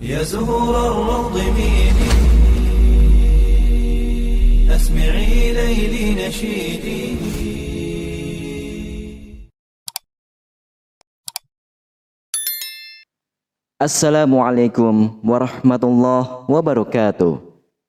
يا زهور الروض ميدي أسمعي ليلي نشيدي. Assalamualaikum warahmatullahi wabarakatuh.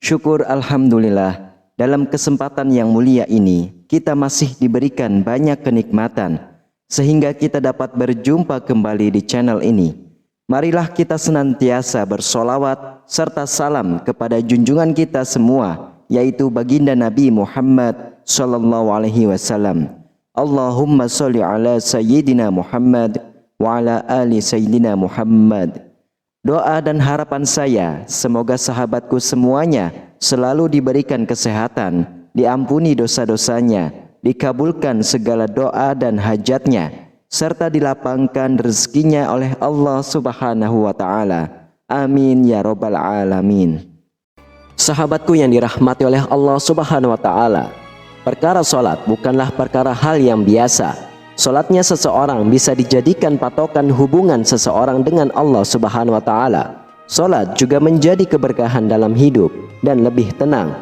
Syukur alhamdulillah, dalam kesempatan yang mulia ini kita masih diberikan banyak kenikmatan sehingga kita dapat berjumpa kembali di channel ini. Marilah kita senantiasa bersolawat serta salam kepada junjungan kita semua, yaitu baginda Nabi Muhammad sallallahu alaihi wasallam. Allahumma sholli ala sayyidina Muhammad wa ala ali sayyidina Muhammad. Doa dan harapan saya, semoga sahabatku semuanya selalu diberikan kesehatan, diampuni dosa-dosanya, dikabulkan segala doa dan hajatnya, serta dilapangkan rezekinya oleh Allah Subhanahu wa Ta'ala. Amin ya Rabbal Alamin. Sahabatku yang dirahmati oleh Allah Subhanahu wa Ta'ala, perkara sholat bukanlah perkara hal yang biasa. Sholatnya seseorang bisa dijadikan patokan hubungan seseorang dengan Allah Subhanahu wa Ta'ala. Sholat juga menjadi keberkahan dalam hidup dan lebih tenang.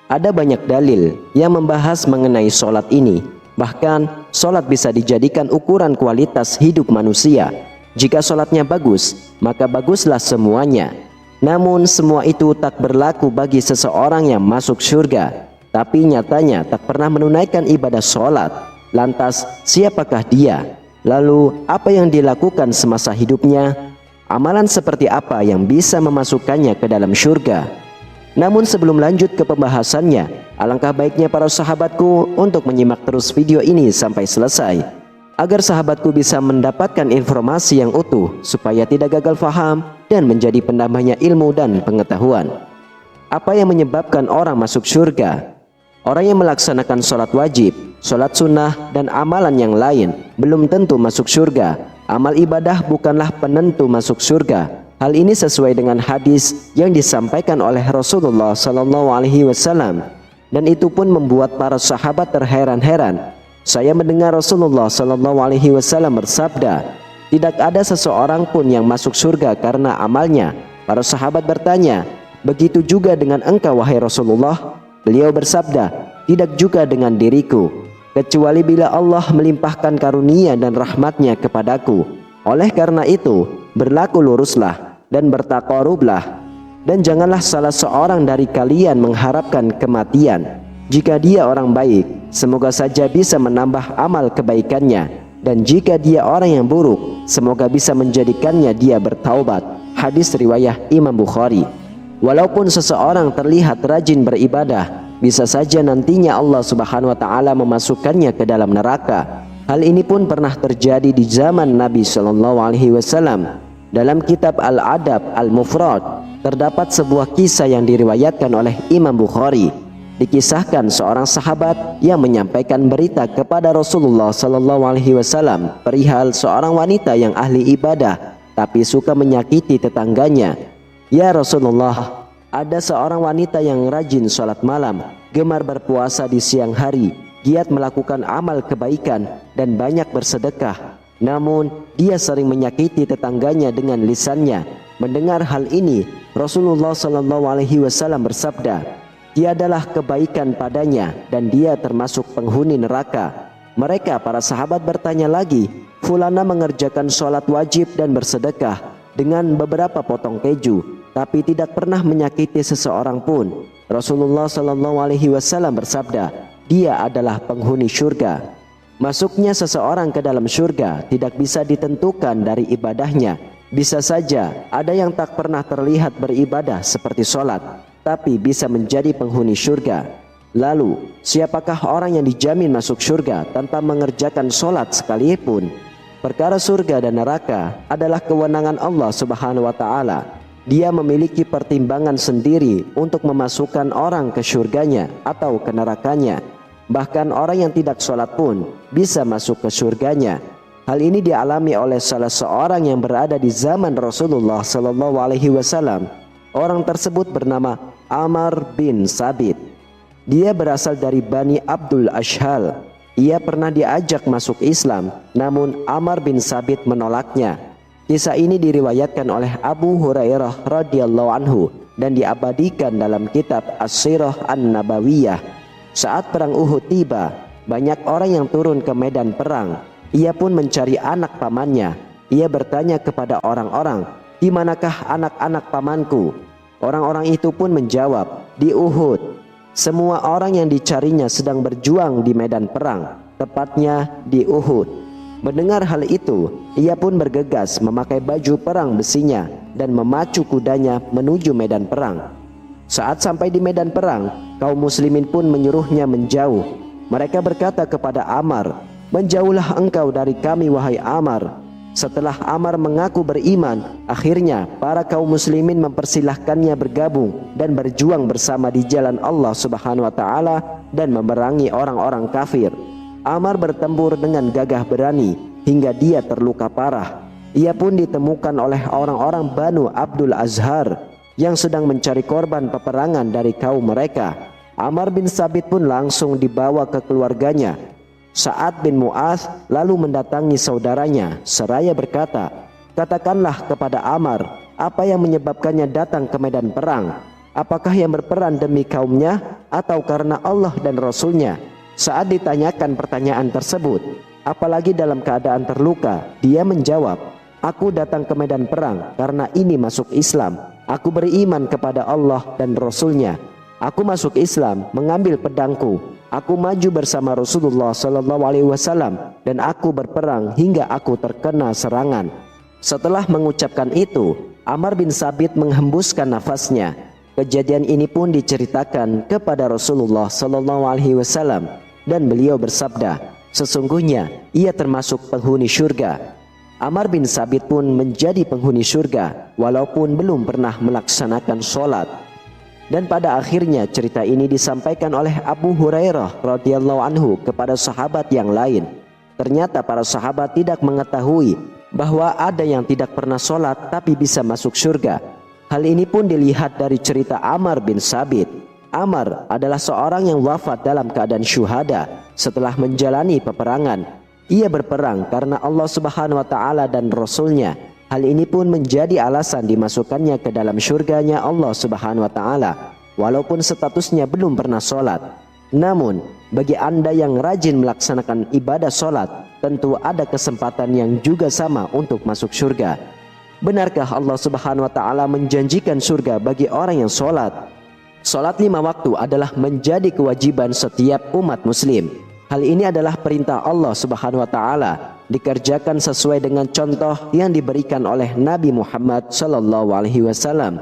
Ada banyak dalil yang membahas mengenai sholat ini. Bahkan sholat bisa dijadikan ukuran kualitas hidup manusia. Jika sholatnya bagus, maka baguslah semuanya. Namun semua itu tak berlaku bagi seseorang yang masuk surga, tapi nyatanya tak pernah menunaikan ibadah sholat. Lantas siapakah dia? Lalu apa yang dilakukan semasa hidupnya? Amalan seperti apa yang bisa memasukkannya ke dalam surga? Namun sebelum lanjut ke pembahasannya, alangkah baiknya para sahabatku untuk menyimak terus video ini sampai selesai, agar sahabatku bisa mendapatkan informasi yang utuh supaya tidak gagal faham dan menjadi penambahnya ilmu dan pengetahuan. Apa yang menyebabkan orang masuk surga? Orang yang melaksanakan sholat wajib, sholat sunnah, dan amalan yang lain belum tentu masuk surga. Amal ibadah bukanlah penentu masuk surga. Hal ini sesuai dengan hadis yang disampaikan oleh Rasulullah SAW, dan itu pun membuat para sahabat terheran-heran. Saya mendengar Rasulullah SAW bersabda, "Tidak ada seseorang pun yang masuk surga karena amalnya." Para sahabat bertanya, "Begitu juga dengan engkau wahai Rasulullah?" Beliau bersabda, "Tidak juga dengan diriku, kecuali bila Allah melimpahkan karunia dan rahmatnya kepadaku. Oleh karena itu, berlaku luruslah dan bertaqarrublah, dan janganlah salah seorang dari kalian mengharapkan kematian. Jika dia orang baik, semoga saja bisa menambah amal kebaikannya, dan jika dia orang yang buruk, semoga bisa menjadikannya dia bertaubat." Hadis riwayah Imam Bukhari. Walaupun seseorang terlihat rajin beribadah, bisa saja nantinya Allah Subhanahu wa Ta'ala memasukkannya ke dalam neraka. Hal ini pun pernah terjadi di zaman Nabi Shallallahu Alaihi Wasallam. Dalam kitab Al-Adab Al-Mufrad terdapat sebuah kisah yang diriwayatkan oleh Imam Bukhari. Dikisahkan seorang sahabat yang menyampaikan berita kepada Rasulullah Shallallahu Alaihi Wasallam perihal seorang wanita yang ahli ibadah tapi suka menyakiti tetangganya. "Ya Rasulullah, ada seorang wanita yang rajin sholat malam, gemar berpuasa di siang hari, giat melakukan amal kebaikan dan banyak bersedekah. Namun dia sering menyakiti tetangganya dengan lisannya." Mendengar hal ini, Rasulullah SAW bersabda, "Tiadalah kebaikan padanya dan dia termasuk penghuni neraka." Mereka para sahabat bertanya lagi, "Fulana mengerjakan sholat wajib dan bersedekah dengan beberapa potong keju, tapi tidak pernah menyakiti seseorang pun." Rasulullah SAW bersabda, "Dia adalah penghuni surga." Masuknya seseorang ke dalam surga tidak bisa ditentukan dari ibadahnya. Bisa saja ada yang tak pernah terlihat beribadah seperti sholat, tapi bisa menjadi penghuni surga. Lalu siapakah orang yang dijamin masuk surga tanpa mengerjakan sholat sekalipun? Perkara surga dan neraka adalah kewenangan Allah Subhanahu wa Ta'ala. Dia memiliki pertimbangan sendiri untuk memasukkan orang ke surganya atau ke nerakanya. Bahkan orang yang tidak sholat pun bisa masuk ke surganya. Hal ini dialami oleh salah seorang yang berada di zaman Rasulullah SAW. Orang tersebut bernama Amr bin Sabit. Dia berasal dari Bani Abdul Ashhal. Ia pernah diajak masuk Islam, namun Amr bin Sabit menolaknya. Kisah ini diriwayatkan oleh Abu Hurairah radhiyallahu anhu dan diabadikan dalam kitab As-Sirah An-Nabawiyah. Saat perang Uhud tiba, banyak orang yang turun ke medan perang. Ia pun mencari anak pamannya. Ia bertanya kepada orang-orang, "Di manakah anak-anak pamanku?" Orang-orang itu pun menjawab, "Di Uhud." Semua orang yang dicarinya sedang berjuang di medan perang, tepatnya di Uhud. Mendengar hal itu, ia pun bergegas memakai baju perang besinya dan memacu kudanya menuju medan perang. Saat sampai di medan perang, kaum muslimin pun menyuruhnya menjauh. Mereka berkata kepada Ammar, "Menjauhlah engkau dari kami wahai Ammar." Setelah Ammar mengaku beriman, akhirnya para kaum muslimin mempersilahkannya bergabung dan berjuang bersama di jalan Allah Subhanahu wa taala dan memerangi orang-orang kafir. Ammar bertempur dengan gagah berani hingga dia terluka parah. Ia pun ditemukan oleh orang-orang Banu Abdul Azhar yang sedang mencari korban peperangan dari kaum mereka. Ammar bin Sabit pun langsung dibawa ke keluarganya. Sa'ad bin Mu'adz lalu mendatangi saudaranya seraya berkata, "Katakanlah kepada Ammar, apa yang menyebabkannya datang ke medan perang? Apakah yang berperan demi kaumnya atau karena Allah dan Rasulnya?" Saat ditanyakan pertanyaan tersebut, apalagi dalam keadaan terluka, dia menjawab, "Aku datang ke medan perang karena ini masuk Islam. Aku beriman kepada Allah dan Rasulnya. Aku masuk Islam mengambil pedangku. Aku maju bersama Rasulullah SAW dan aku berperang hingga aku terkena serangan." Setelah mengucapkan itu, Ammar bin Sabit menghembuskan nafasnya. Kejadian ini pun diceritakan kepada Rasulullah SAW dan beliau bersabda, "Sesungguhnya ia termasuk penghuni surga." Ammar bin Sabit pun menjadi penghuni surga walaupun belum pernah melaksanakan sholat. Dan pada akhirnya cerita ini disampaikan oleh Abu Hurairah radhiyallahu anhu kepada sahabat yang lain. Ternyata para sahabat tidak mengetahui bahwa ada yang tidak pernah sholat tapi bisa masuk surga. Hal ini pun dilihat dari cerita Ammar bin Sabit. Ammar adalah seorang yang wafat dalam keadaan syuhada setelah menjalani peperangan. Ia berperang karena Allah Subhanahu wa taala dan Rasulnya. Hal ini pun menjadi alasan dimasukkannya ke dalam surganya Allah Subhanahu wa taala walaupun statusnya belum pernah sholat. Namun bagi Anda yang rajin melaksanakan ibadah sholat, tentu ada kesempatan yang juga sama untuk masuk surga. Benarkah Allah Subhanahu wa taala menjanjikan surga bagi orang yang sholat? Salat 5 waktu adalah menjadi kewajiban setiap umat muslim. Hal ini adalah perintah Allah Subhanahu wa taala, dikerjakan sesuai dengan contoh yang diberikan oleh Nabi Muhammad SAW.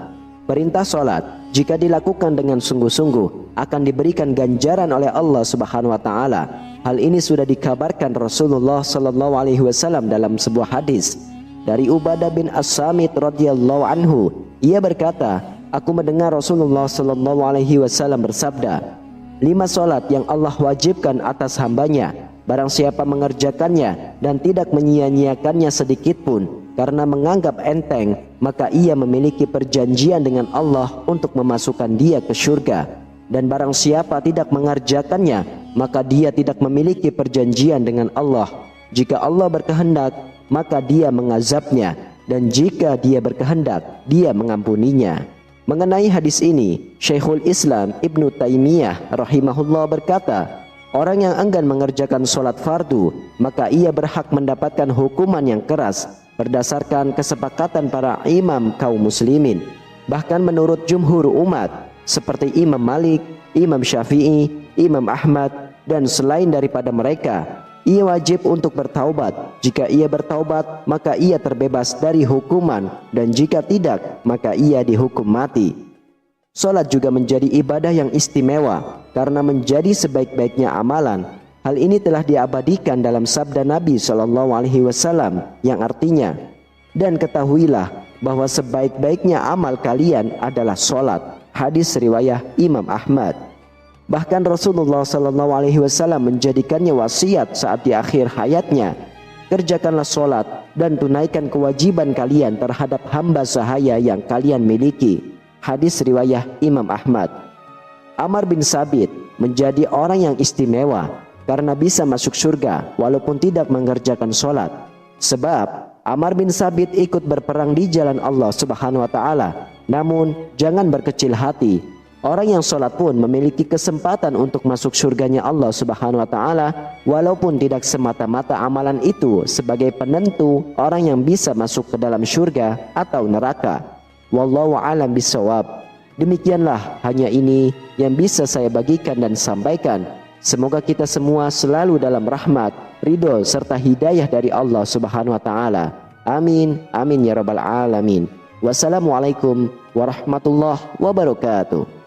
Perintah salat jika dilakukan dengan sungguh-sungguh akan diberikan ganjaran oleh Allah Subhanahu wa taala. Hal ini sudah dikabarkan Rasulullah SAW dalam sebuah hadis dari Ubadah bin As-Samit radhiyallahu anhu. Ia berkata, "Aku mendengar Rasulullah SAW bersabda, 5 solat yang Allah wajibkan atas hambanya, barang siapa mengerjakannya dan tidak menyia-nyiakannya sedikit pun karena menganggap enteng, maka ia memiliki perjanjian dengan Allah untuk memasukkan dia ke surga. Dan barang siapa tidak mengerjakannya, maka dia tidak memiliki perjanjian dengan Allah. Jika Allah berkehendak, maka dia mengazabnya, dan jika dia berkehendak, dia mengampuninya." Mengenai hadis ini, Syekhul Islam Ibnu Taimiyah rahimahullah berkata, orang yang enggan mengerjakan sholat fardu, maka ia berhak mendapatkan hukuman yang keras berdasarkan kesepakatan para imam kaum muslimin. Bahkan menurut jumhur umat seperti Imam Malik, Imam Syafi'i, Imam Ahmad, dan selain daripada mereka, ia wajib untuk bertaubat. Jika ia bertaubat, maka ia terbebas dari hukuman, dan jika tidak, maka ia dihukum mati. Salat juga menjadi ibadah yang istimewa karena menjadi sebaik-baiknya amalan. Hal ini telah diabadikan dalam sabda Nabi SAW yang artinya, "Dan ketahuilah bahwa sebaik-baiknya amal kalian adalah salat." Hadis riwayat Imam Ahmad. Bahkan Rasulullah SAW menjadikannya wasiat saat di akhir hayatnya, "Kerjakanlah sholat dan tunaikan kewajiban kalian terhadap hamba sahaya yang kalian miliki." Hadis riwayat Imam Ahmad. Ammar bin Sabit menjadi orang yang istimewa karena bisa masuk surga walaupun tidak mengerjakan sholat. Sebab Amr bin Sabit ikut berperang di jalan Allah Subhanahu wa taala. Namun jangan berkecil hati. Orang yang sholat pun memiliki kesempatan untuk masuk surganya Allah Subhanahu wa taala, walaupun tidak semata-mata amalan itu sebagai penentu orang yang bisa masuk ke dalam surga atau neraka. Wallahu a'lam bishawab. Demikianlah, hanya ini yang bisa saya bagikan dan sampaikan. Semoga kita semua selalu dalam rahmat, ridho serta hidayah dari Allah Subhanahu wa taala. Amin, amin ya rabbal alamin. Wassalamualaikum warahmatullahi wabarakatuh.